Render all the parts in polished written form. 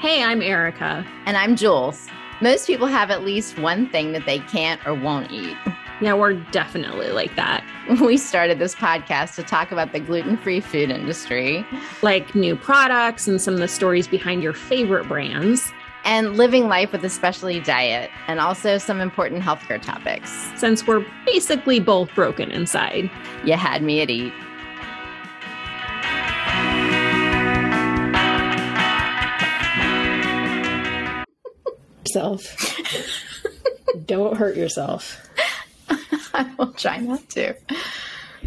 Hey, I'm Erica. And I'm Jules. Most people have at least one thing that they can't or won't eat. Yeah, we're definitely like that. We started this podcast to talk about the gluten-free food industry, like new products and some of the stories behind your favorite brands, and living life with a specialty diet, and also some important healthcare topics. Since we're basically both broken inside. You had me at eat. Don't hurt yourself. I will try not to.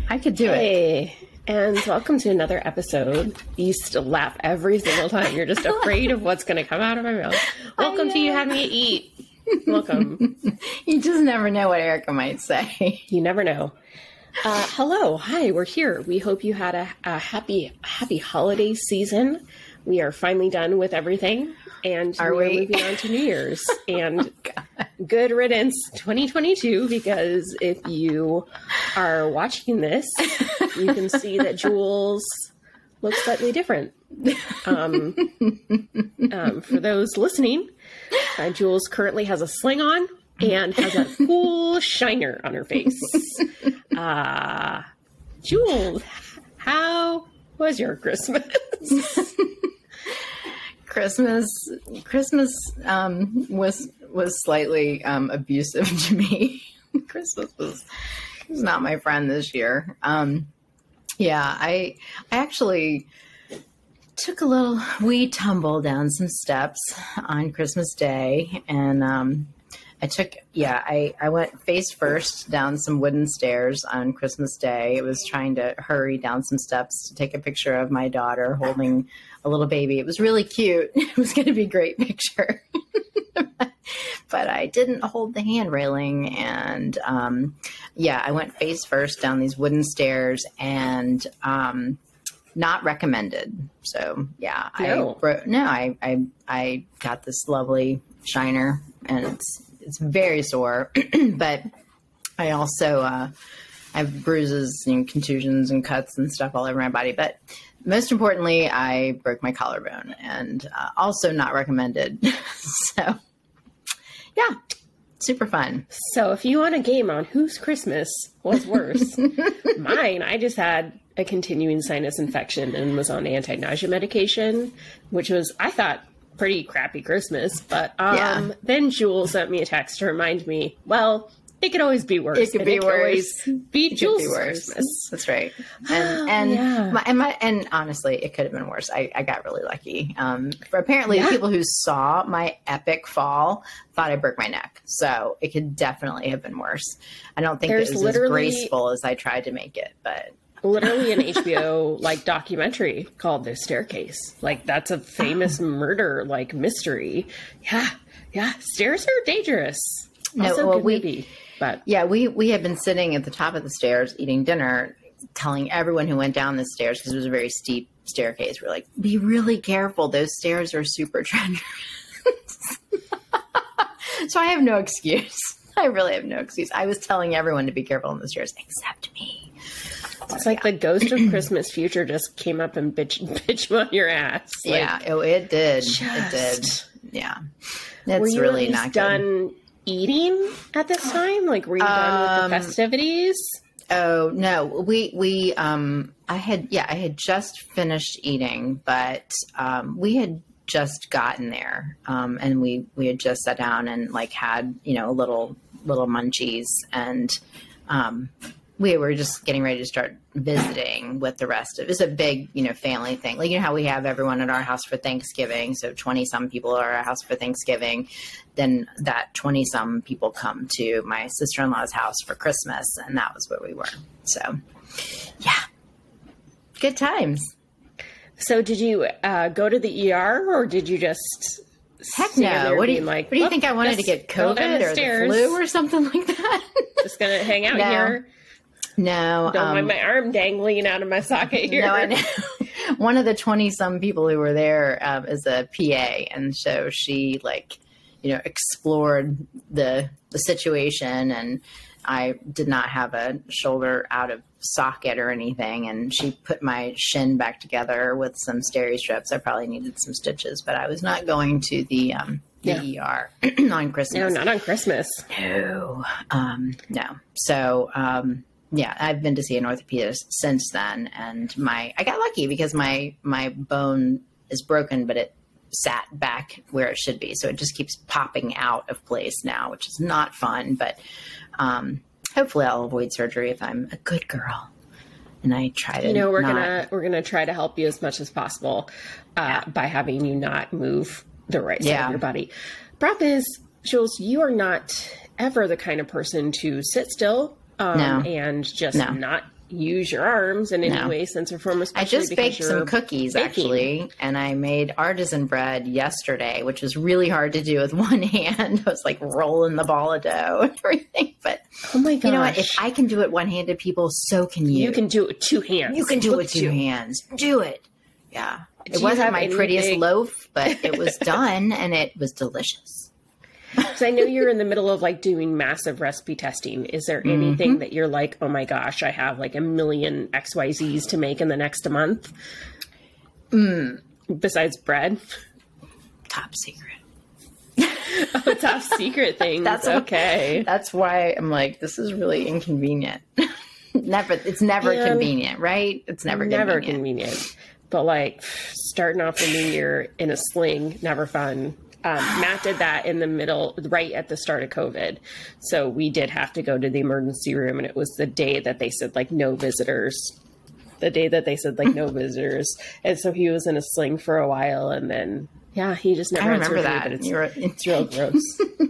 I could do it. Hey, and welcome to another episode. You used to laugh every single time. You're just afraid of what's going to come out of my mouth. Welcome to You Had Me at Eat. Welcome. You just never know what Erica might say. You never know. Hello. Hi, we're here. We hope you had a happy holiday season. We are finally done with everything. And we're moving on to New Year's. And good riddance 2022, because if you are watching this, you can see that Jules looks slightly different. For those listening, Jules currently has a sling on and has a cool shiner on her face. Jules, how was your Christmas? Christmas was slightly abusive to me. Christmas was not my friend this year. I actually took we tumbled down some steps on Christmas Day, and I went face first down some wooden stairs on Christmas Day. I was trying to hurry down some steps to take a picture of my daughter holding a little baby. It was really cute. It was going to be a great picture. But I didn't hold the hand railing. And I went face first down these wooden stairs, and not recommended. So yeah, I got this lovely shiner, and it's very sore. But I also I have bruises and contusions and cuts and stuff all over my body. But most importantly, I broke my collarbone, and also not recommended. So, yeah, super fun. So if you want a game on whose Christmas was worse, mine, I just had a continuing sinus infection and was on anti-nausea medication, which was, I thought, pretty crappy Christmas. But then Jules sent me a text to remind me, well, it could always be worse. It could be worse. Be Jules' Christmas. That's right. And honestly, it could have been worse. I got really lucky. Apparently, the people who saw my epic fall thought I broke my neck. So it could definitely have been worse. I don't think it was as graceful as I tried to make it, but literally an HBO documentary called The Staircase. That's a famous murder mystery. Yeah. Stairs are dangerous. We had been sitting at the top of the stairs eating dinner, telling everyone who went down the stairs, because it was a very steep staircase. We're like, be really careful. Those stairs are super treacherous. So I have no excuse. I really have no excuse. I was telling everyone to be careful on the stairs, except me. It's the ghost of Christmas future just came up and bitch you on your ass. It did. It did. Yeah. It's really not done good. Eating at this time? Were you done with the festivities? Oh no, I had just finished eating, but we had just gotten there, and we had just sat down and had little munchies, and we were just getting ready to start visiting with the rest of it. It's a big, family thing. How we have everyone at our house for Thanksgiving. So 20-some people are at our house for Thanksgiving. Then that 20-some people come to my sister-in-law's house for Christmas. And that was where we were. So, yeah. Good times. So did you go to the ER, or did you just... Heck no. What do you think? I wanted to get COVID or the flu or something like that? Just going to hang out here. No. Don't mind my arm dangling out of my socket here. No, I know. One of the 20-some people who were there is a PA. And so she explored the situation, and I did not have a shoulder out of socket or anything. And she put my shin back together with some steri strips. I probably needed some stitches, but I was not going to the ER on Christmas. No, not on Christmas. No. No. So, yeah, I've been to see an orthopedist since then, and I got lucky because my bone is broken, but it sat back where it should be. So it just keeps popping out of place now, which is not fun, but, hopefully I'll avoid surgery if I'm a good girl. And I try to, we're going to try to help you as much as possible, by having you not move the right side of your body. Problem is, Jules, you are not ever the kind of person to sit still, and just not use your arms in any way, sense or form. I just baked some cookies actually, and I made artisan bread yesterday, which was really hard to do with one hand. I was like rolling the ball of dough and everything. But oh my gosh, you know what? If I can do it one-handed, people, so can you. You can do it with two hands. You can do it with two hands. Do it. Yeah. It wasn't my prettiest loaf, but it was done and it was delicious. So I know you're in the middle of like doing massive recipe testing. Is there anything that you're like, oh my gosh, I have like a million XYZs to make in the next month? Besides bread? Top secret. Oh, top secret things. That's okay. That's why I'm like, this is really inconvenient. It's never convenient, right? It's never convenient. But like starting off the new year in a sling, never fun. Matt did that in the middle, right at the start of COVID. So we did have to go to the emergency room, and it was the day that they said like no visitors. And so he was in a sling for a while, and then he just never. I remember that. It's real gross.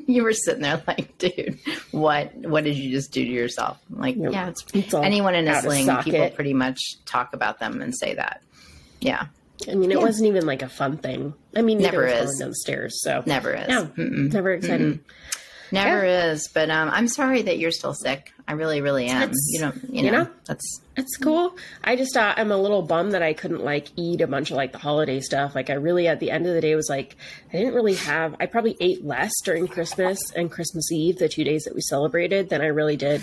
You were sitting there like, dude, what did you just do to yourself? Like, it's anyone in a sling. People pretty much talk about them and say that. Yeah. I mean, it wasn't even like a fun thing. I mean, never is going down the stairs, so never is. No, never exciting. Never is. But I'm sorry that you're still sick. I really, really am. You know, that's cool. I just I'm a little bummed that I couldn't like eat a bunch of like the holiday stuff. Like I really, at the end of the day, was like I didn't really have. I probably ate less during Christmas and Christmas Eve, the 2 days that we celebrated, than I really did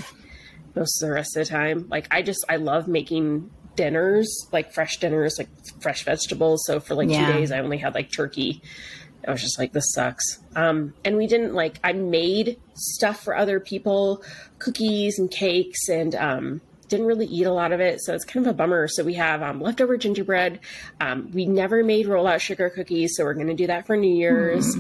most of the rest of the time. Like I love making dinners, like fresh fresh vegetables. So for like 2 days, I only had like turkey. I was just like, this sucks. And we didn't like, I made stuff for other people, cookies and cakes, and didn't really eat a lot of it. So it's kind of a bummer. So we have leftover gingerbread. We never made rollout sugar cookies. So we're going to do that for New Year's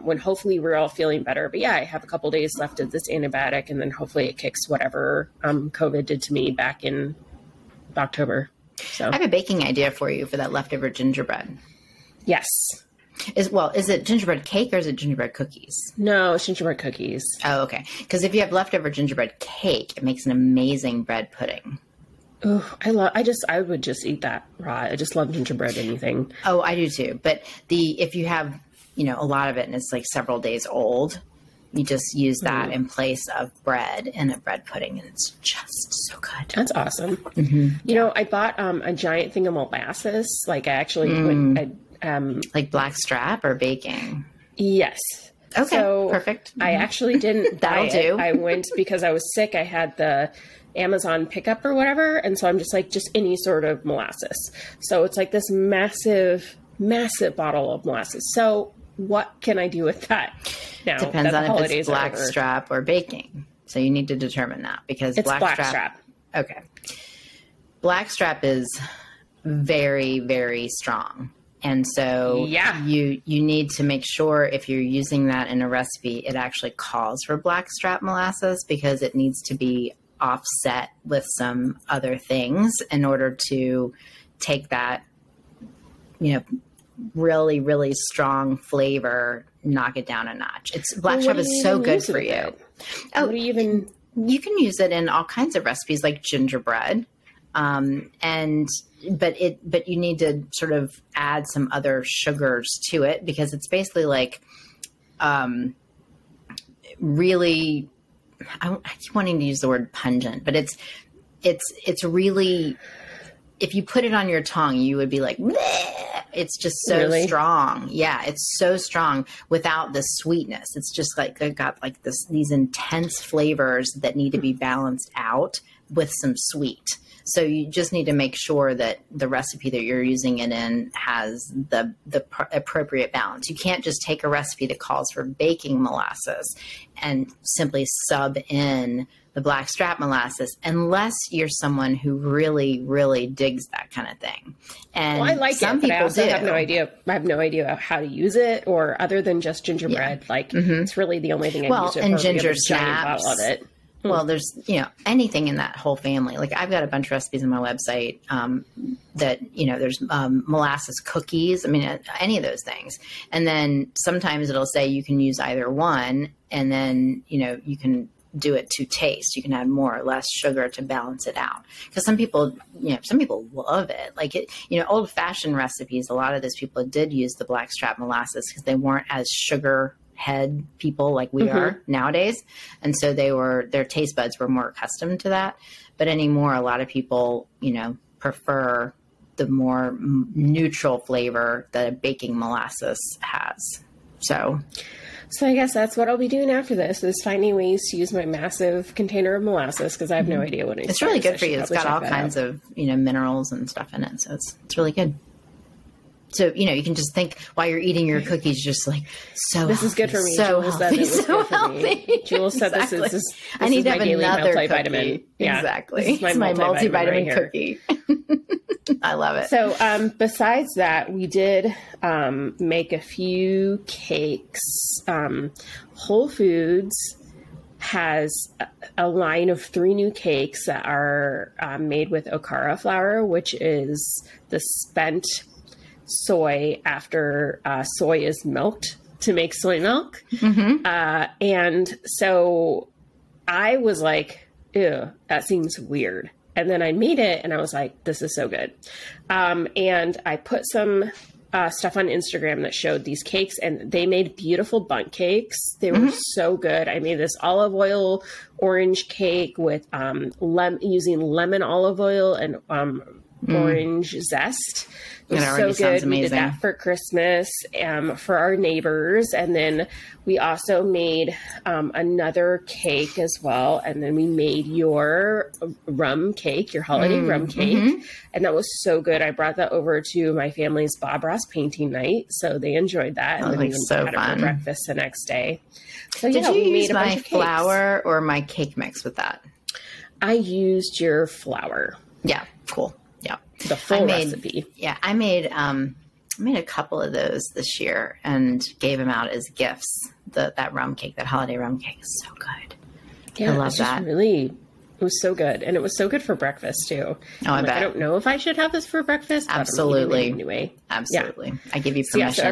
when hopefully we're all feeling better. But I have a couple days left of this antibiotic, and then hopefully it kicks whatever COVID did to me back in October. So I have a baking idea for you for that leftover gingerbread. Yes. Is it gingerbread cake or is it gingerbread cookies? No, it's gingerbread cookies. Oh, okay. Because if you have leftover gingerbread cake, it makes an amazing bread pudding. Oh, I would just eat that raw. I just love gingerbread anything. Oh, I do too. But if you have, a lot of it and it's like several days old, you just use that in place of bread in a bread pudding, and it's just so good. That's awesome. I bought a giant thing of molasses. Like I actually like blackstrap or baking. Yes. Okay. So perfect. I actually didn't. That'll do. I went because I was sick. I had the Amazon pickup or whatever, and so I'm just like any sort of molasses. So it's like this massive bottle of molasses. So what can I do with that? Now, depends on if it's blackstrap or baking. So you need to determine that because it's blackstrap. Okay. Blackstrap is very, very strong. And so you need to make sure if you're using that in a recipe, it actually calls for blackstrap molasses because it needs to be offset with some other things in order to take that, really, really strong flavor, knock it down a notch. Blackstrap is so good for you. Oh, you can use it in all kinds of recipes like gingerbread. But you need to sort of add some other sugars to it because it's basically like, really, I keep wanting to use the word pungent, but it's really, if you put it on your tongue, you would be like, bleh! It's just so strong. Yeah. It's so strong without the sweetness. It's just like, they've got like these intense flavors that need to be balanced out with some sweet. So you just need to make sure that the recipe that you're using it in has the appropriate balance. You can't just take a recipe that calls for baking molasses and simply sub in the blackstrap molasses unless you're someone who really, really digs that kind of thing. And I like some it, but people I also do. have no idea. I have no idea how to use it, or other than just gingerbread. Like it's really the only thing I use it and for. ginger We have a giant snaps. bottle of it. Well, there's, anything in that whole family. Like I've got a bunch of recipes on my website that, there's molasses cookies. I mean, any of those things. And then sometimes it'll say you can use either one, and then, you can do it to taste. You can add more or less sugar to balance it out. Because some people love it. Like old fashioned recipes, a lot of those people did use the blackstrap molasses because they weren't as sugar head people like we are nowadays. And so their taste buds were more accustomed to that. But anymore, a lot of people, prefer the more neutral flavor that a baking molasses has. So I guess that's what I'll be doing after this, is finding ways to use my massive container of molasses, because I have no idea what it's really good for you. It's got all kinds of, minerals and stuff in it. So it's really good. So, you can just think while you're eating your cookies, just like, this is good for me. So Jules said it was good for me. Jules said this I need to my have daily another multivitamin. cookie. Yeah, exactly. This is my multivitamin right cookie. I love it. So besides that, we did make a few cakes. Whole Foods has a line of 3 new cakes that are made with okara flour, which is the spent soy after soy is milked to make soy milk. And so I was like, ew, that seems weird. And then I made it and I was like, this is so good. And I put some stuff on Instagram that showed these cakes, and they made beautiful bundt cakes. They were so good. I made this olive oil orange cake with using lemon olive oil and orange zest. It was so good. We did that for Christmas for our neighbors. And then we also made another cake as well. And then we made your rum cake, your holiday rum cake. And that was so good. I brought that over to my family's Bob Ross painting night. So they enjoyed that. And then we had it for breakfast the next day. So did you use my flour or my cake mix with that? I used your flour. Yeah, cool. Yeah. The full recipe. Yeah, I made a couple of those this year and gave them out as gifts. That rum cake, that holiday rum cake, is so good. Yeah, I love that. It was so good, and it was so good for breakfast too. Oh, I bet. I don't know if I should have this for breakfast. Absolutely. Anyway, absolutely. Yeah. I give you permission. So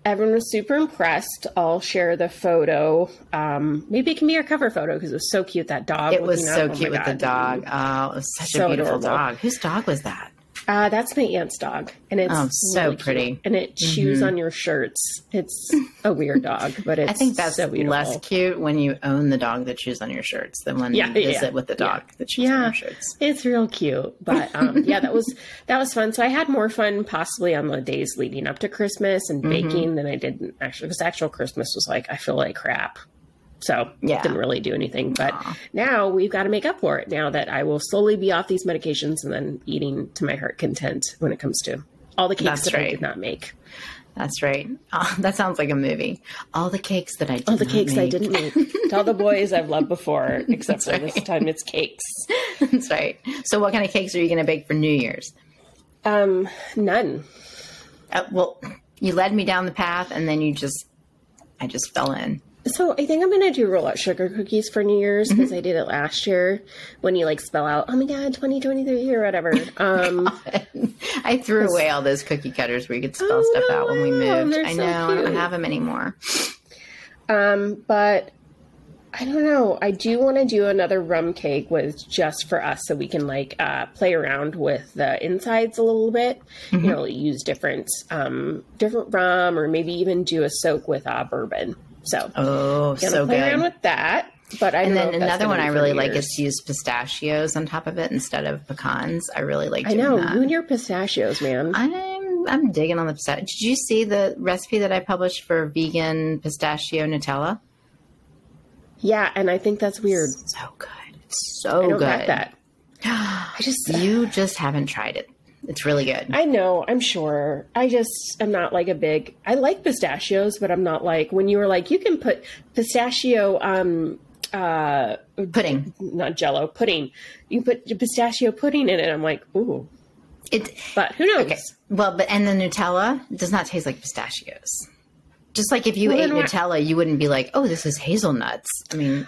everyone was super impressed. I'll share the photo. Maybe it can be our cover photo because it was so cute. That dog. It was so cute with the dog. Oh, it was such a beautiful dog. Whose dog was that? That's my aunt's dog, and it's so really pretty. Cute. And it chews on your shirts. It's a weird dog, but it's I think that's so less cute when you own the dog that chews on your shirts than when you visit with the dog that chews on your shirts. It's real cute, but that was fun. So I had more fun possibly on the days leading up to Christmas and baking than I did actually, because actual Christmas was like I feel like crap. So didn't really do anything. But now we've got to make up for it now that I will slowly be off these medications and then eating to my heart content when it comes to all the cakes I did not make. That's right. Oh, that sounds like a movie. All the cakes that I did All the cakes I didn't make. To all the boys I've loved before, except for this time it's cakes. That's right. So what kind of cakes are you going to bake for New Year's? None. Well, you led me down the path and then I just fell in. So I think I'm going to do roll out sugar cookies for New Year's because I did it last year when you spell out, oh my God, 2023 or whatever. I threw away all those cookie cutters where you could spell stuff out when we moved. I know, I don't have them anymore. But I don't know. I do want to do another rum cake with just for us so we can play around with the insides a little bit. Use different rum or maybe even do a soak with bourbon. So, so play good. around with that. But and then another one I really like is to use pistachios on top of it instead of pecans. I really like doing that. You and your pistachios, man. I'm digging on the pistachio. Did you see the recipe that I published for vegan pistachio Nutella? Yeah, and I think that's weird. So good. So don't good. like that. You just haven't tried it. It's really good. I know, I'm sure. I'm not like I like pistachios, but I'm not like, when you were like, you can put pistachio, pudding, not Jello, pudding. You put pistachio pudding in it. I'm like, ooh. But who knows? Okay. Well, and the Nutella does not taste like pistachios. Just like if you ate Nutella, you wouldn't be like, oh, this is hazelnuts. I mean,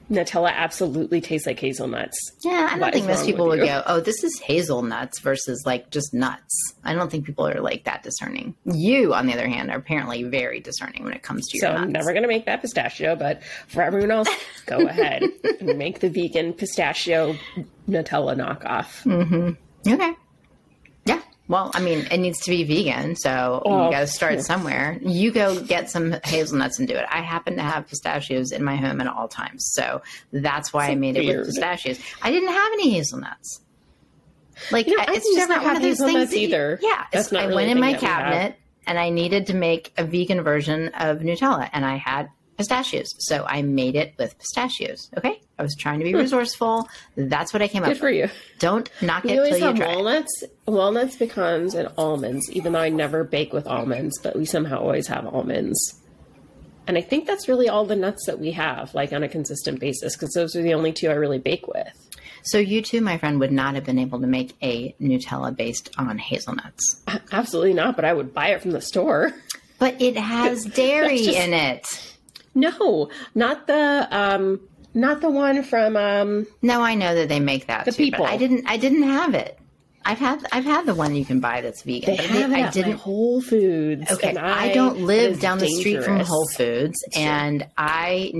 Nutella absolutely tastes like hazelnuts. Yeah, I don't think most people would go, oh, this is hazelnuts versus like just nuts. I don't think people are like that discerning. You, on the other hand, are apparently very discerning when it comes to your nuts. I'm never going to make that pistachio, but for everyone else, go ahead and make the vegan pistachio Nutella knockoff. Mm-hmm. Okay. Yeah. Well, I mean, it needs to be vegan, so you got to start somewhere. You go get some hazelnuts and do it. I happen to have pistachios in my home at all times, so that's why I made it with pistachios. I didn't have any hazelnuts. Like, it's just not one of those things either. Yeah, I went in my cabinet and I needed to make a vegan version of Nutella, and I had pistachios, so I made it with pistachios. Okay, I was trying to be resourceful. That's what I came up with. Good for you. Don't knock it till you try. Walnuts, pecans, and almonds. Even though I never bake with almonds, but we somehow always have almonds. And I think that's really all the nuts that we have, like on a consistent basis, because those are the only two I really bake with. So you too, my friend, would not have been able to make a Nutella based on hazelnuts. Absolutely not, but I would buy it from the store. But it has dairy in it. No, not the one from. No, I know that they make that. People. But I didn't have it. I've had the one you can buy that's vegan. I didn't Whole Foods. Okay, I don't live down the street from Whole Foods, and I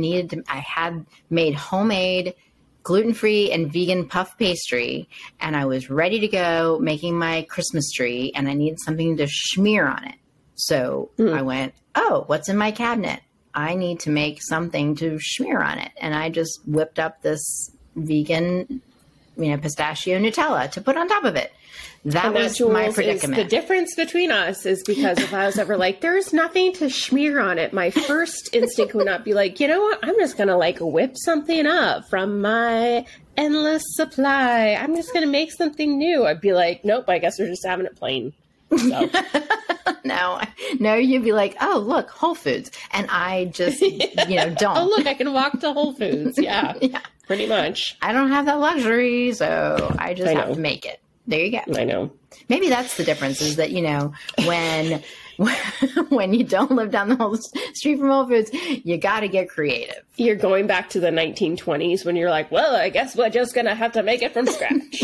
had made homemade gluten-free and vegan puff pastry, and I was ready to go making my Christmas tree, and I needed something to smear on it. So I went, oh, what's in my cabinet? I need to make something to smear on it. And I just whipped up this vegan, pistachio Nutella to put on top of it. That was my predicament. The difference between us is because if I was ever like, there's nothing to smear on it, my first instinct would not be like, you know what? I'm just going to like whip something up from my endless supply. I'm just going to make something new. I'd be like, nope, I guess we're just having it plain. So. No, you'd be like, oh, look, Whole Foods. And I just, don't. Oh, look, I can walk to Whole Foods. Yeah, yeah, pretty much. I don't have that luxury, so I just have to make it. There you go. I know. Maybe that's the difference is that, when you don't live down the whole street from Whole Foods, you got to get creative. You're going back to the 1920s when you're like, well, I guess we're just going to have to make it from scratch.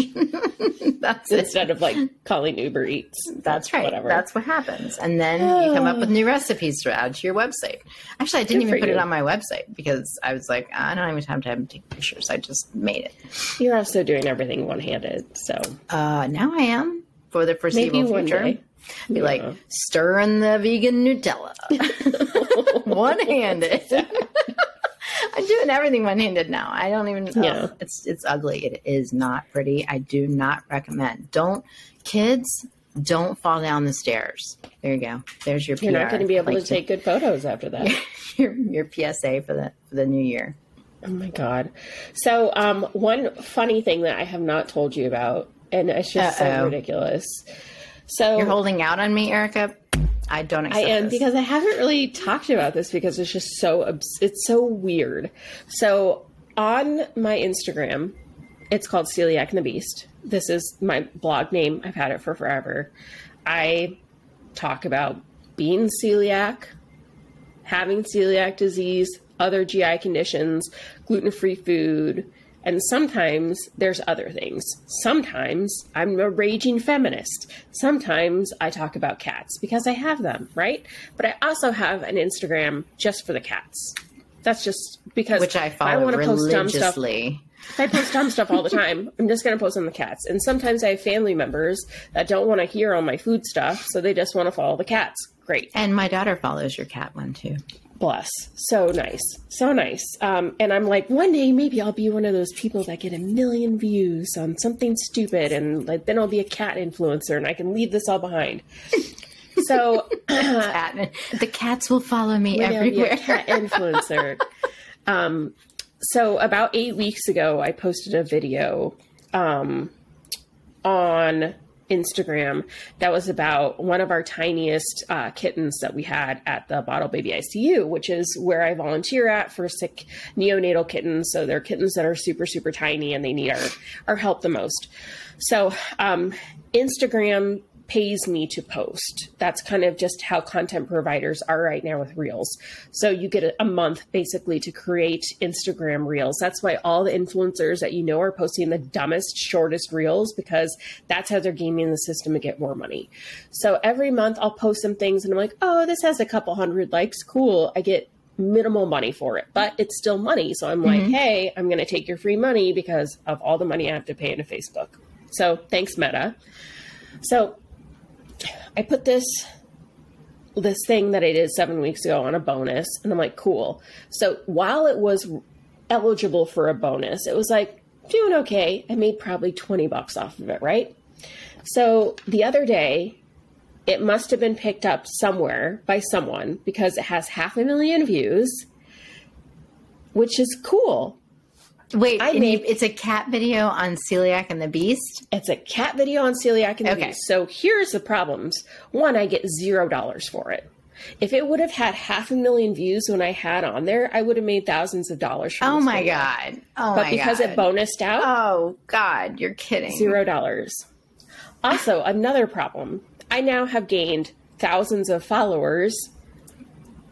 Instead of like calling Uber Eats. That's right. Whatever. That's what happens. And then you come up with new recipes to add to your website. Actually, I didn't even put it on my website because I was like, I don't even have time to take pictures. I just made it. You're also doing everything one-handed. So now I am for the foreseeable future. Be like stirring the vegan Nutella one-handed. I'm doing everything one-handed now. I don't even know. It's ugly. It is not pretty. I do not recommend. Kids, don't fall down the stairs. There you go. There's your PR. You're not going to be able to take good photos after that. your PSA for the new year. Oh my God. So one funny thing that I have not told you about, and it's just so ridiculous. So you're holding out on me, Erica? I don't accept I am this. because I haven't really talked about this because it's just it's so weird. So on my Instagram, it's called Celiac and the Beast. This is my blog name. I've had it for forever. I talk about being celiac, having celiac disease, other GI conditions, gluten-free food, and sometimes there's other things. Sometimes I'm a raging feminist. Sometimes I talk about cats because I have them, right? But I also have an Instagram just for the cats. That's just because which I follow religiously. I post dumb stuff all the time. I'm just going to post on the cats. And sometimes I have family members that don't want to hear all my food stuff, so they just want to follow the cats. Great. And my daughter follows your cat one too. Bless. So nice. So nice. And I'm like, one day maybe I'll be one of those people that get 1 million views on something stupid, and like then I'll be a cat influencer and I can leave this all behind. So the cats will follow me everywhere. I'll be a cat influencer. So about 8 weeks ago, I posted a video on Instagram that was about one of our tiniest kittens that we had at the Bottle Baby ICU, which is where I volunteer at for sick neonatal kittens. So they're kittens that are super, super tiny and they need our help the most. So Instagram pays me to post. That's kind of just how content providers are right now with Reels. So you get a month basically to create Instagram Reels. That's why all the influencers that you know are posting the dumbest, shortest Reels, because that's how they're gaming the system to get more money. So every month I'll post some things and I'm like, oh, this has a couple hundred likes. Cool. I get minimal money for it, but it's still money. So I'm like, hey, I'm going to take your free money because of all the money I have to pay into Facebook. So thanks, Meta. So I put this thing that I did 7 weeks ago on a bonus, and I'm like, cool. So while it was eligible for a bonus, it was like doing okay. I made probably $20 off of it, right? So the other day, it must have been picked up somewhere by someone because it has 500,000 views, which is cool. Wait, it's a cat video on Celiac and the Beast? It's a cat video on Celiac and the Beast. So here's the problems. One, I get $0 for it. If it would have had 500,000 views when I had on there, I would have made thousands of dollars from this video. God. Oh, but because it bonused out. Oh, God, you're kidding. $0. Also, another problem. I now have gained thousands of followers.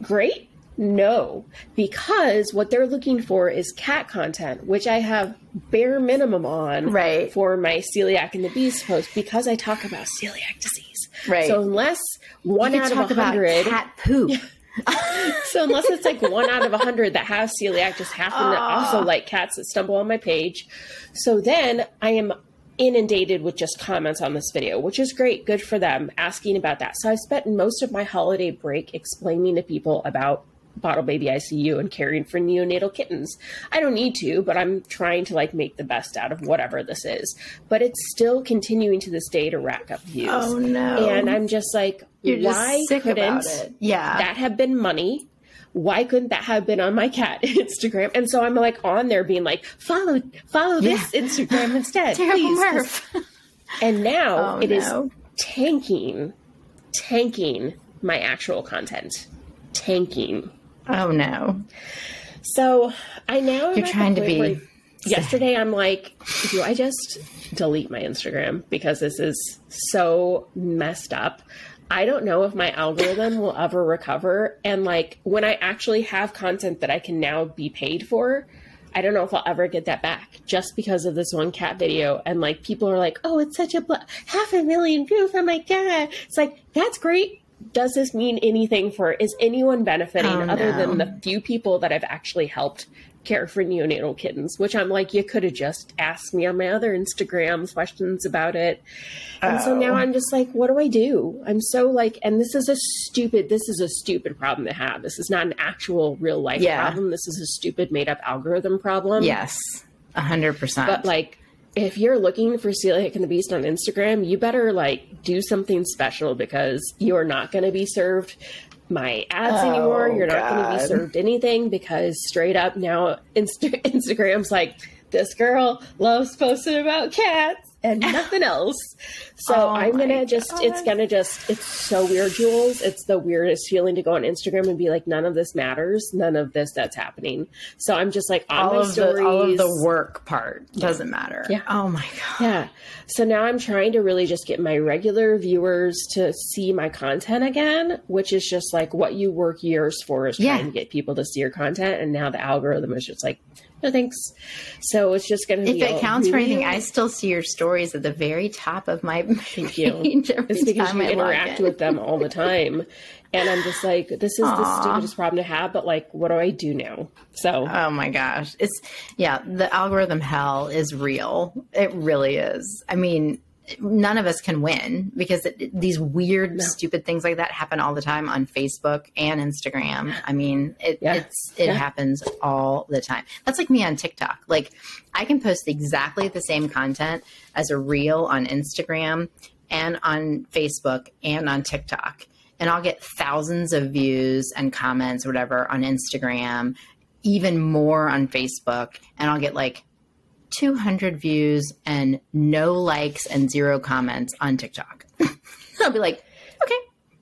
Great. No, because what they're looking for is cat content, which I have bare minimum on for my Celiac and the Beast post because I talk about celiac disease. Right. So unless one out of 100 cat poop. So unless it's like 1 out of 100 that have celiac just happen to also like cats that stumble on my page. So then I am inundated with just comments on this video, which is great. Good for them asking about that. So I spent most of my holiday break explaining to people about Bottle Baby ICU and caring for neonatal kittens. I don't need to, but I'm trying to like make the best out of whatever this is. But it's still continuing to this day to rack up views. Oh no. And I'm just like, why couldn't that have been money? Why couldn't that have been on my cat Instagram? And so I'm like on there being like, follow this Instagram instead. Terrible Murph. And now it is tanking my actual content. Tanking. Oh no. So I now you're trying to be yesterday I'm like, do I just delete my Instagram because this is so messed up? I don't know if my algorithm will ever recover. And like when I actually have content that I can now be paid for, I don't know if I'll ever get that back just because of this one cat video. And like people are like, oh, it's such a 500,000 views. Oh my God. It's like, that's great. Does this mean anything is anyone benefiting other than the few people that I've actually helped care for neonatal kittens, which I'm like, you could have just asked me on my other Instagram questions about it. And so now I'm just like, what do I do? I'm so like, and this is a stupid problem to have. This is not an actual real life problem. This is a stupid made up algorithm problem. Yes, 100%. But like, if you're looking for Celiac and the Beast on Instagram, you better like do something special because you're not going to be served my ads anymore. You're not going to be served anything because straight up now Instagram's like, this girl loves posting about cats and nothing else. So I'm going to it's so weird, Jules. It's the weirdest feeling to go on Instagram and be like, none of this matters. None of that's happening. So I'm just like on my stories. All of the work part doesn't matter. Yeah. Oh my God. Yeah. So now I'm trying to really just get my regular viewers to see my content again, which is just like what you work years for is trying to get people to see your content. And now the algorithm is just like, no thanks. So it's just going to be. If it counts for anything, I still see your stories at the very top of my page. It's because you interact with them all the time. And I'm just like, this is the stupidest problem to have, but like, what do I do now? So. Oh my gosh. The algorithm hell is real. It really is. I mean, none of us can win because these weird, stupid things like that happen all the time on Facebook and Instagram. I mean, it happens all the time. That's like me on TikTok. Like I can post exactly the same content as a reel on Instagram and on Facebook and on TikTok. And I'll get thousands of views and comments or whatever on Instagram even more on Facebook, and I'll get like 200 views and no likes and 0 comments on TikTok. I'll be like, okay,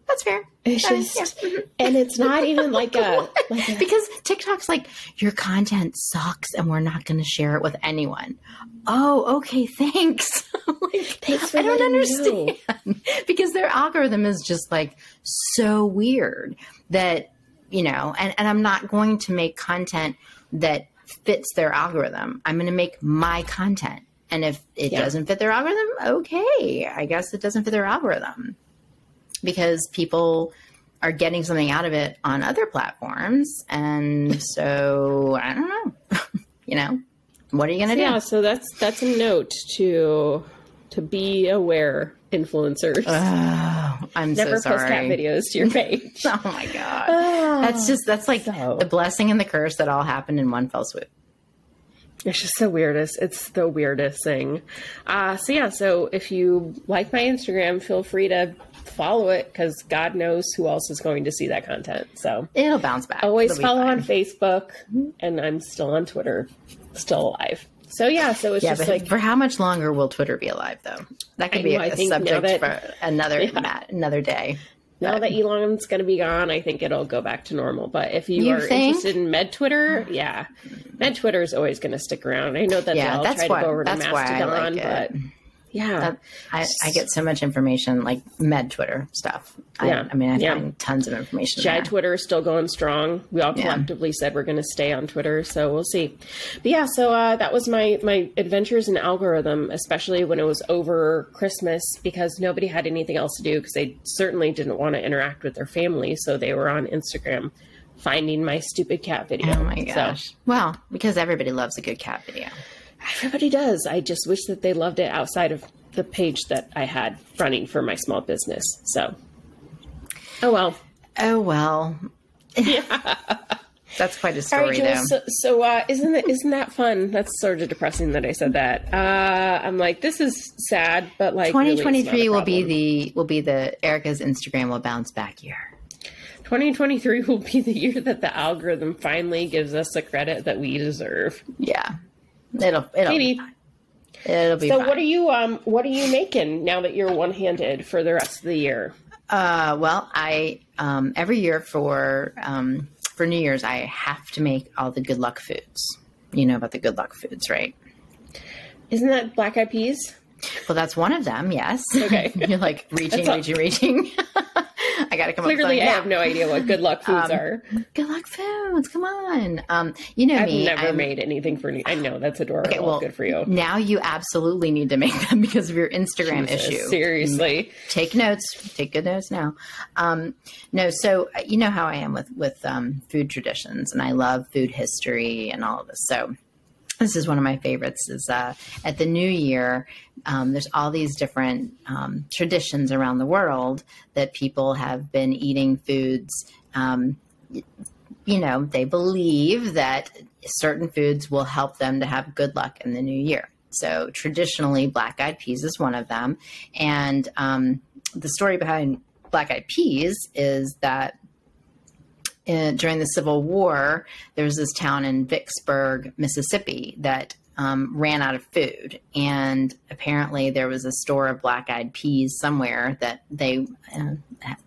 that's fair. It's just, and it's not even like a because TikTok's like, your content sucks and we're not going to share it with anyone. Oh, okay, thanks. Like, thanks for I don't understand know. Because their algorithm is just like so weird that, you know, and I'm not going to make content that fits their algorithm. I'm going to make my content. And if it doesn't fit their algorithm, okay, I guess it doesn't fit their algorithm. Because people are getting something out of it on other platforms. And so, I don't know, you know, what are you going to do? Yeah, so that's a note to be aware, influencers. Oh, I'm Never so sorry. post cat videos to your page. Oh my God. That's like the blessing and the curse that all happened in one fell swoop. It's just the weirdest. It's the weirdest thing. So if you like my Instagram, feel free to follow it because God knows who else is going to see that content. So it'll bounce back. Always follow on Facebook, and I'm still on Twitter, still alive. So it's just like, for how much longer will Twitter be alive though? That could be a subject for another day. Now that Elon's going to be gone, I think it'll go back to normal. But if you are interested in Med Twitter, Med Twitter is always going to stick around. I know that they'll try to go over to Mastodon, but I get so much information, like Med Twitter stuff. I find tons of information. Jai Twitter is still going strong. We all collectively said we're going to stay on Twitter, so we'll see. But that was my adventures in algorithm, especially when it was over Christmas, because nobody had anything else to do because they certainly didn't want to interact with their family, so they were on Instagram finding my stupid cat video. Oh my gosh! Well, because everybody loves a good cat video. Everybody does. I just wish that they loved it outside of the page that I had running for my small business. So, oh well. Yeah. That's quite a story, though. So isn't that fun? That's sort of depressing that I said that. I'm like, this is sad, but like 2023 really will be the Erica's Instagram will bounce back year. 2023 will be the year that the algorithm finally gives us the credit that we deserve. Yeah. It'll maybe. Be fine. It'll be so fine. What are you making now that you're one-handed for the rest of the year? Well, I every year for New Year's I have to make all the good luck foods. You know about the good luck foods, right? Isn't that black eyed peas? Well, that's one of them. Yes. Okay. You're like reaching. I got to come Clearly, up with I have no idea what good luck foods are. Good luck foods. Come on. I've never made anything for you. I know that's adorable. Okay, well, good for you. Now you absolutely need to make them because of your Instagram issue. Seriously. Take notes. Take good notes now. No, so you know how I am with food traditions, and I love food history and all of this. So this is one of my favorites is at the New Year, there's all these different traditions around the world that people have been eating foods. They believe that certain foods will help them to have good luck in the new year. So traditionally, black-eyed peas is one of them. And the story behind black-eyed peas is that during the Civil War, there was this town in Vicksburg, Mississippi, that ran out of food, and apparently there was a store of black-eyed peas somewhere that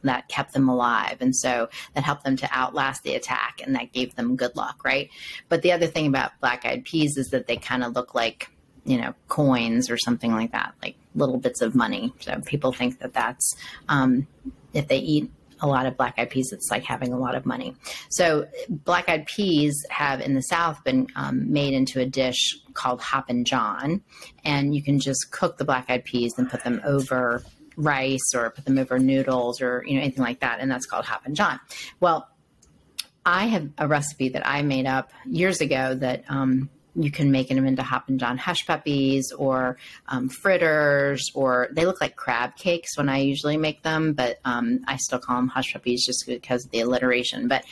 that kept them alive, and so that helped them to outlast the attack, and that gave them good luck, right? But the other thing about black-eyed peas is that they kind of look like coins or something like that, like little bits of money. So people think that that's if they eat a lot of black-eyed peas, it's like having a lot of money. So black-eyed peas have in the South been made into a dish called Hoppin' John, and you can just cook the black-eyed peas and put them over rice or put them over noodles or anything like that, and that's called Hoppin' John. Well, I have a recipe that I made up years ago that you can make them into Hoppin' John hush puppies or fritters, or they look like crab cakes when I usually make them, but I still call them hush puppies just because of the alliteration. But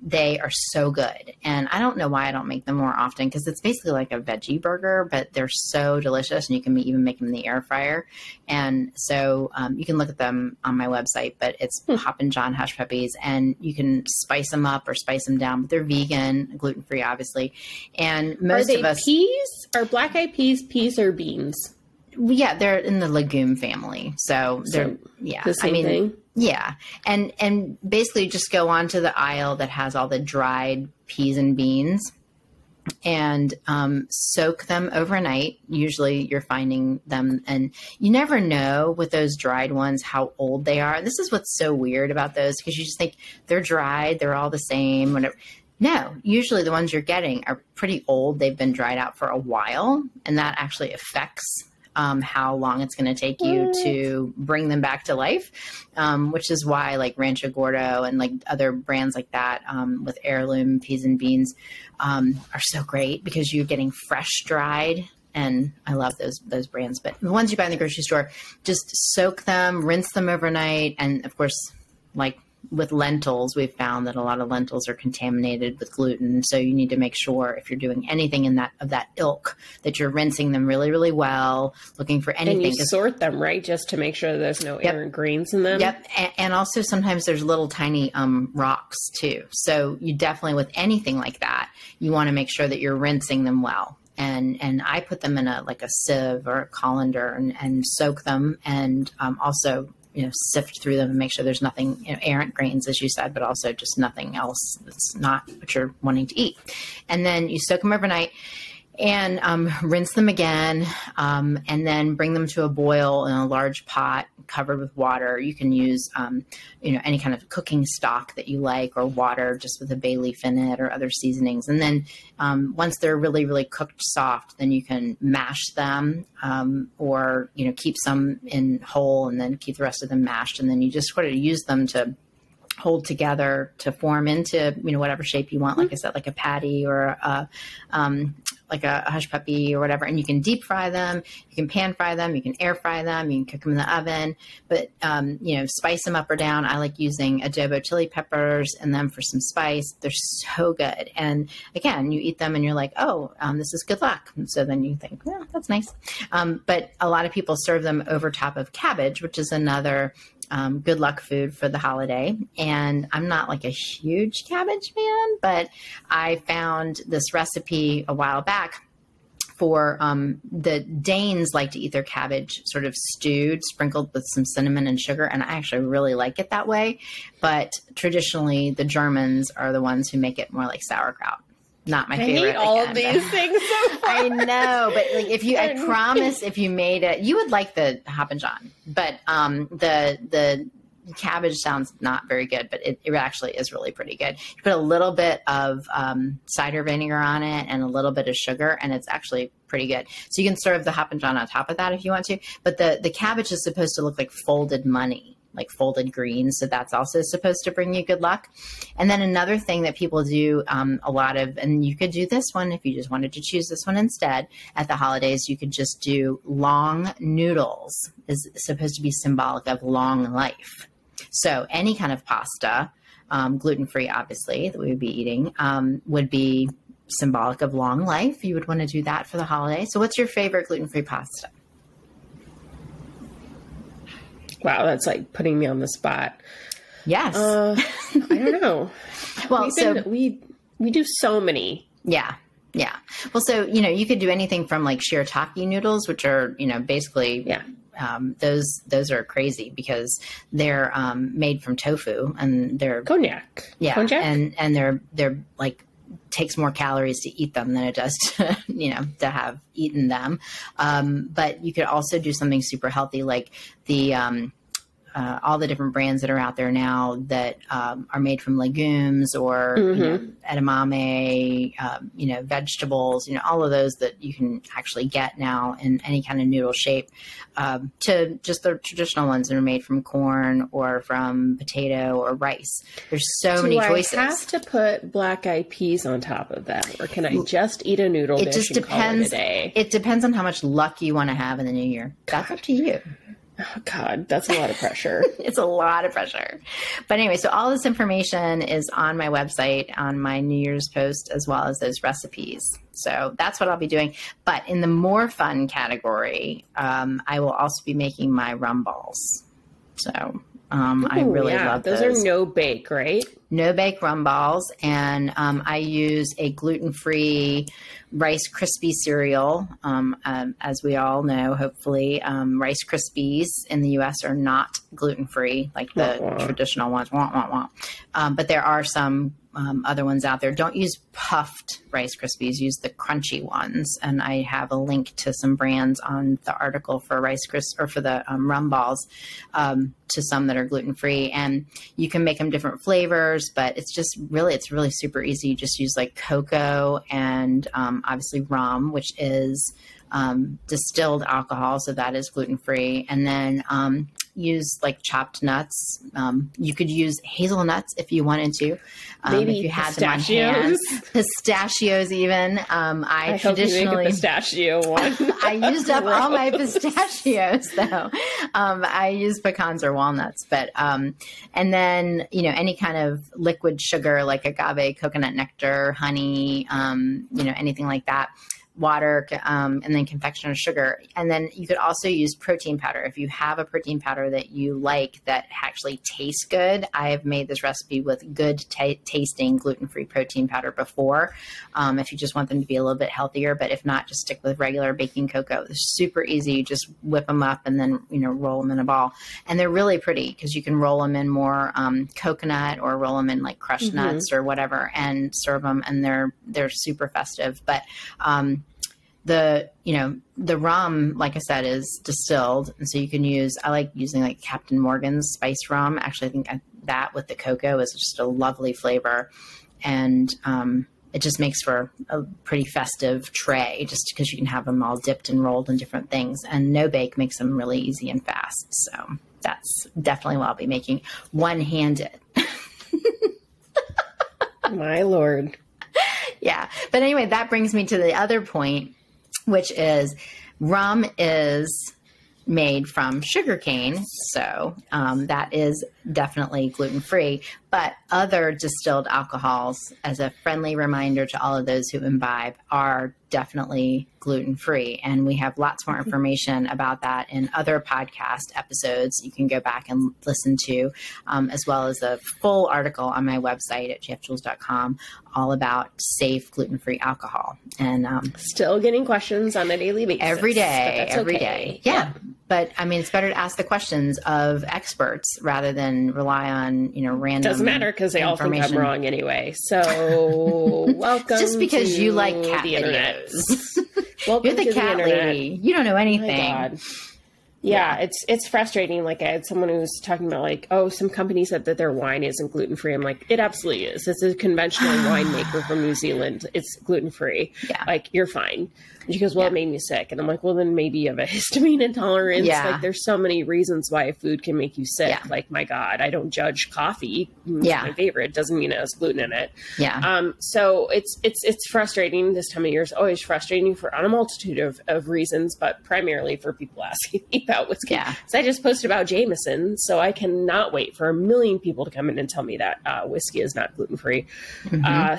they are so good. And I don't know why I don't make them more often, because it's basically like a veggie burger, but they're so delicious, and you can even make them in the air fryer. And so you can look at them on my website, but it's Hoppin' John hush puppies, and you can spice them up or spice them down, but they're vegan, gluten-free, obviously. And most of us, peas? Are black-eyed peas or beans? Yeah, they're in the legume family. So they're, the same thing. Yeah. And basically just go onto the aisle that has all the dried peas and beans and soak them overnight. Usually you're finding them, and you never know with those dried ones how old they are. This is what's so weird about those, because you just think they're dried, they're all the same, whatever. No, usually the ones you're getting are pretty old. They've been dried out for a while, and that actually affects how long it's going to take you to bring them back to life, which is why like Rancho Gordo and like other brands like that with heirloom peas and beans are so great, because you're getting fresh dried. And I love those brands. But the ones you buy in the grocery store, just soak them, rinse them overnight. And of course, like with lentils, we've found that a lot of lentils are contaminated with gluten. So you need to make sure, if you're doing anything in that ilk, that you're rinsing them really, really well, looking for anything. And you sort them, right? Just to make sure there's no errant grains in them. Yep. And also sometimes there's little tiny rocks too. So you definitely, with anything like that, you want to make sure that you're rinsing them well. And I put them in a sieve or a colander and soak them, and also sift through them and make sure there's nothing, errant grains, as you said, but also just nothing else that's not what you're wanting to eat. And then you soak them overnight and rinse them again, and then bring them to a boil in a large pot covered with water. You can use, any kind of cooking stock that you like, or water just with a bay leaf in it, or other seasonings. And then once they're really, really cooked soft, then you can mash them, or keep some in whole and then keep the rest of them mashed. And then you just sort of use them to hold together to form into whatever shape you want. Like I said, like a patty or like a hush puppy or whatever. And you can deep fry them, you can pan fry them, you can air fry them, you can cook them in the oven, but spice them up or down. I like using adobo chili peppers in them for some spice. They're so good. And again, you eat them and you're like, this is good luck. And so then you think, well, that's nice. But a lot of people serve them over top of cabbage, which is another good luck food for the holiday. And I'm not like a huge cabbage fan, but I found this recipe a while back for the Danes like to eat their cabbage sort of stewed, sprinkled with some cinnamon and sugar. And I actually really like it that way. But traditionally, the Germans are the ones who make it more like sauerkraut. Not my favorite. I hate all of these things so far. I know, but like I promise, if you made it, you would like the Hoppin' John. But the cabbage sounds not very good, but it actually is really pretty good. You put a little bit of cider vinegar on it and a little bit of sugar, and it's actually pretty good. So you can serve the Hoppin' John on top of that if you want to. But the cabbage is supposed to look like folded money, like folded green. So that's also supposed to bring you good luck. And then another thing that people do a lot of, and you could do this one if you just wanted to choose this one instead at the holidays, you could just do long noodles. Is supposed to be symbolic of long life. So any kind of pasta, gluten-free, obviously, that we would be eating, would be symbolic of long life. You would want to do that for the holiday. So what's your favorite gluten-free pasta? Wow, that's like putting me on the spot. Yes. I don't know. Well, we do so many. Yeah. Yeah. Well, so, you could do anything from like shirataki noodles, which are, basically, those are crazy because they're made from tofu and they're konjac. Yeah. Konjac? And they're like, takes more calories to eat them than it does to, to have eaten them. But you could also do something super healthy like the all the different brands that are out there now that are made from legumes or edamame, vegetables, all of those that you can actually get now in any kind of noodle shape, to just the traditional ones that are made from corn or from potato or rice. There's so many choices. Do I have to put black-eyed peas on top of that, or can I just eat a noodle dish and call it a day? It depends on how much luck you want to have in the new year. That's up to you. Oh, God, that's a lot of pressure. It's a lot of pressure. But anyway, so all this information is on my website, on my New Year's post, as well as those recipes. So that's what I'll be doing. But in the more fun category, I will also be making my rum balls. So I really love those. Those are no bake, right? No bake rum balls. And I use a gluten-free Rice Krispie cereal. As we all know, hopefully, Rice Krispies in the U.S. are not gluten-free like the traditional ones. But there are some other ones out there. Don't use puffed Rice Krispies. Use the crunchy ones. And I have a link to some brands on the article for for the rum balls, to some that are gluten-free. And you can make them different flavors, but it's really super easy. You just use like cocoa and obviously rum, which is distilled alcohol, so that is gluten-free. And then use like chopped nuts. You could use hazelnuts if you wanted to. Maybe if you had pistachios. Them on hand. Pistachios even. I traditionally hope you make a pistachio one. I used up all my pistachios though. I use pecans or walnuts, but and then any kind of liquid sugar like agave, coconut nectar, honey, anything like that. Water, and then confectioner's sugar. And then you could also use protein powder. If you have a protein powder that you like that actually tastes good, I have made this recipe with good tasting gluten-free protein powder before. If you just want them to be a little bit healthier, but if not, just stick with regular baking cocoa. They're super easy. You just whip them up and then, roll them in a ball. And they're really pretty because you can roll them in more coconut or roll them in like crushed nuts or whatever and serve them. And they're super festive. But the rum, like I said, is distilled. And so you can I like using like Captain Morgan's spiced rum. Actually, I think that with the cocoa is just a lovely flavor. And it just makes for a pretty festive tray just because you can have them all dipped and rolled in different things. And no bake makes them really easy and fast. So that's definitely what I'll be making one-handed. My Lord. Yeah. But anyway, that brings me to the other point, which is rum is made from sugarcane. So that is definitely gluten-free. But other distilled alcohols, as a friendly reminder to all of those who imbibe, are definitely gluten-free. And we have lots more information about that in other podcast episodes you can go back and listen to, as well as a full article on my website at jfjules.com all about safe gluten-free alcohol. And still getting questions on a daily basis. Every day. Yeah. But I mean, it's better to ask the questions of experts rather than rely on, random. Doesn't matter because they all think I'm wrong anyway. So welcome. Just because you like cat the internet. You're the cat lady. You don't know anything. Oh my God. Yeah, it's frustrating. Like I had someone who was talking about like, oh, some companies said that their wine isn't gluten-free. I'm like, it absolutely is. It's a conventional winemaker from New Zealand. It's gluten-free. Yeah. Like, you're fine. And she goes, well, it made me sick. And I'm like, well, then maybe you have a histamine intolerance. Yeah. Like, there's so many reasons why food can make you sick. Yeah. Like, my God, I don't judge coffee. It's my favorite. It doesn't mean it has gluten in it. Yeah. So it's frustrating. This time of year is always frustrating on a multitude of reasons, but primarily for people asking me about whiskey. Yeah. So I just posted about Jameson, so I cannot wait for 1 million people to come in and tell me that whiskey is not gluten-free.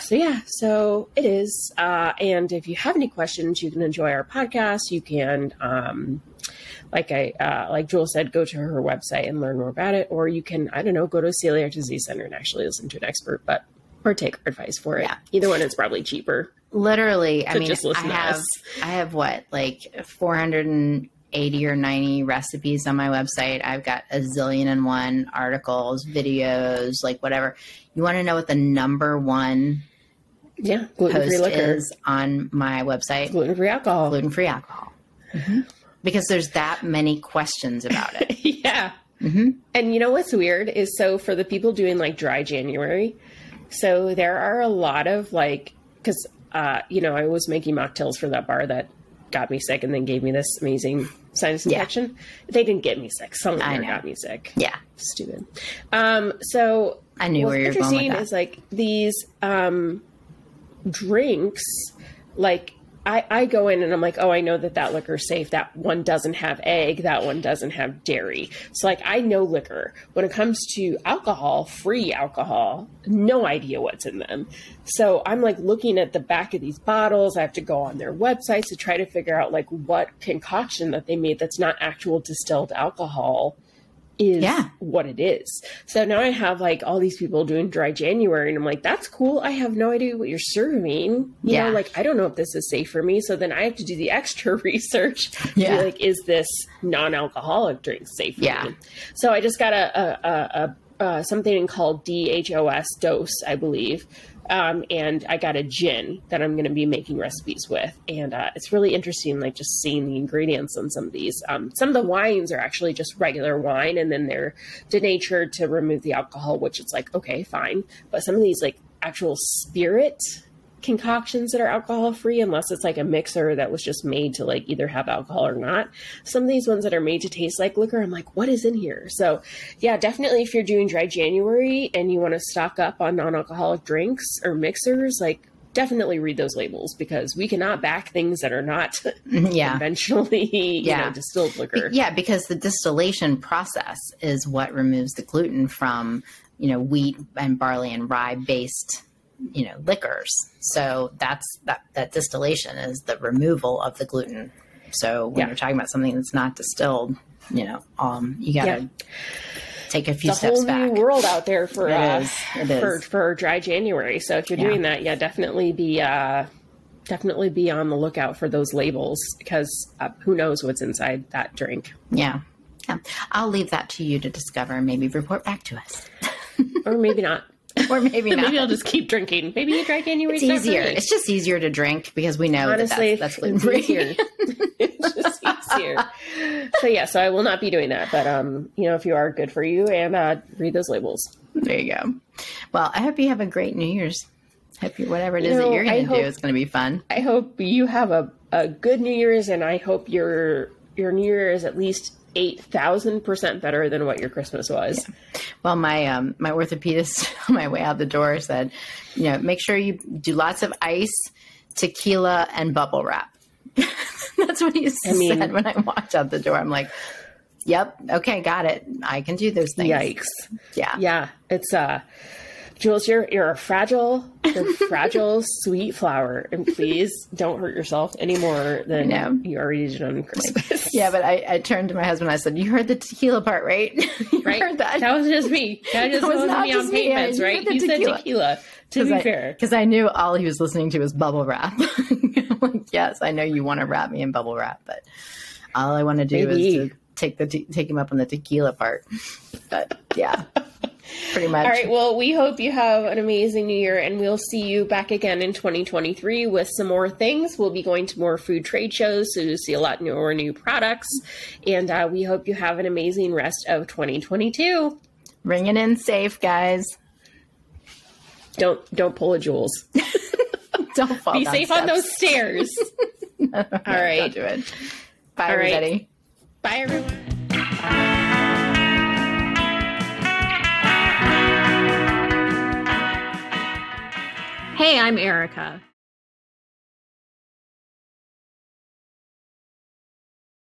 So it is. And if you have any questions, you can enjoy our podcast. You can, like Jewel said, go to her website and learn more about it, or you can, go to a celiac disease center and actually listen to an expert, or take our advice for it. Yeah. Either one is probably cheaper. Literally, I mean, I have what, like 480 or 90 recipes on my website. I've got a zillion and one articles, videos, like whatever. You want to know what the number one gluten-free liquor is on my website? Gluten-free alcohol. Gluten-free alcohol. Mm-hmm. Because there's that many questions about it. Yeah. And you know what's weird is, so for the people doing like dry January, so there are a lot of like, because, you know, I was making mocktails for that bar that got me sick and then gave me this amazing sinus infection. They didn't get me sick. Someone there got me sick. Yeah. Stupid. So I knew where you were going with that. Is like these drinks, like I go in and I'm like, oh, I know that liquor's safe. That one doesn't have egg. That one doesn't have dairy. So like, I know liquor. When it comes to alcohol, free alcohol, no idea what's in them. So I'm like looking at the back of these bottles. I have to go on their websites to try to figure out like what concoction that they made that's not actual distilled alcohol is what it is. So now I have like all these people doing dry January and I'm like, that's cool. I have no idea what you're serving. You know, like, I don't know if this is safe for me. So then I have to do the extra research to be like, is this non-alcoholic drink safe for me? So I just got a something called DHOS dose, I believe. And I got a gin that I'm going to be making recipes with. And it's really interesting, like just seeing the ingredients on some of these. Some of the wines are actually just regular wine, and then they're denatured to remove the alcohol, which it's like, okay, fine. But some of these like actual spirit concoctions that are alcohol free, unless it's like a mixer that was just made to like either have alcohol or not. Some of these ones that are made to taste like liquor, I'm like, what is in here? So yeah, definitely if you're doing dry January and you want to stock up on non-alcoholic drinks or mixers, like definitely read those labels, because we cannot back things that are not conventionally you know, distilled liquor. Yeah, because the distillation process is what removes the gluten from, you know, wheat and barley and rye based, you know, liquors. So that distillation is the removal of the gluten. So when you're talking about something that's not distilled, you know, you gotta take a few steps back. It's a whole new world out there for for dry January. So if you're doing that, definitely be on the lookout for those labels, because who knows what's inside that drink. Yeah. I'll leave that to you to discover and maybe report back to us. Or maybe not. Or maybe not. Maybe I'll just keep drinking. Maybe you dry January. It's easier. It's just easier to drink because we know honestly, that's gluten-free. It's just easier. So I will not be doing that. But you know, if you are, good for you, and read those labels. There you go. Well, I hope you have a great New Year's. Hope whatever it is that you're going to do is going to be fun. I hope you have a good New Year's, and I hope your New Year is at least 8,000% better than what your Christmas was. Yeah. Well, my my orthopedist on my way out the door said, you know, make sure you do lots of ice, tequila, and bubble wrap. That's what he said when I walked out the door. I'm like, yep, okay, got it. I can do those things. Yikes. Yeah. It's Jules, you're a fragile sweet flower, and please don't hurt yourself any more than you already did on Christmas. Yeah, but I turned to my husband and I said, you heard the tequila part, right? You heard that? That was just me. That just wasn't me on payments, right? You said tequila, to be fair. Because I knew all he was listening to was bubble wrap. I'm like, yes, I know you want to wrap me in bubble wrap, but all I want to do is to take him up on the tequila part. But yeah. Pretty much. All right. Well, we hope you have an amazing New Year, and we'll see you back again in 2023 with some more things. We'll be going to more food trade shows, so you'll see a lot more new products. And we hope you have an amazing rest of 2022. Ring it in safe, guys. Don't pull a Jules. Don't fall. Be safe on those stairs. All right. Don't do it. Bye, everybody. Bye, everyone. Hey, I'm Erica.